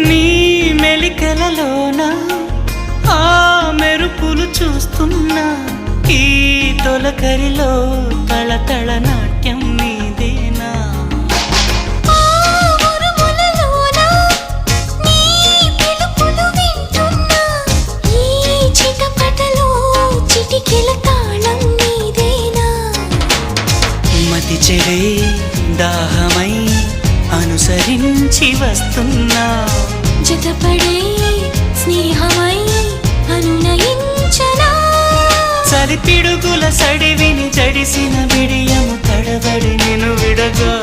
నీ మెలికలలోన ఆ మెరుపులు చూస్తున్నా ఈ తొలకరిలో తళతళ నాట్యం నీదేనా మతి చెడే దాహమై అనుసరించి వస్తున్నా జతపడే స్నేహమై అనునయించనా చలి పిడుగుల సడివిని జడిసిన బిడియము తడబడి నిన్ను విడగా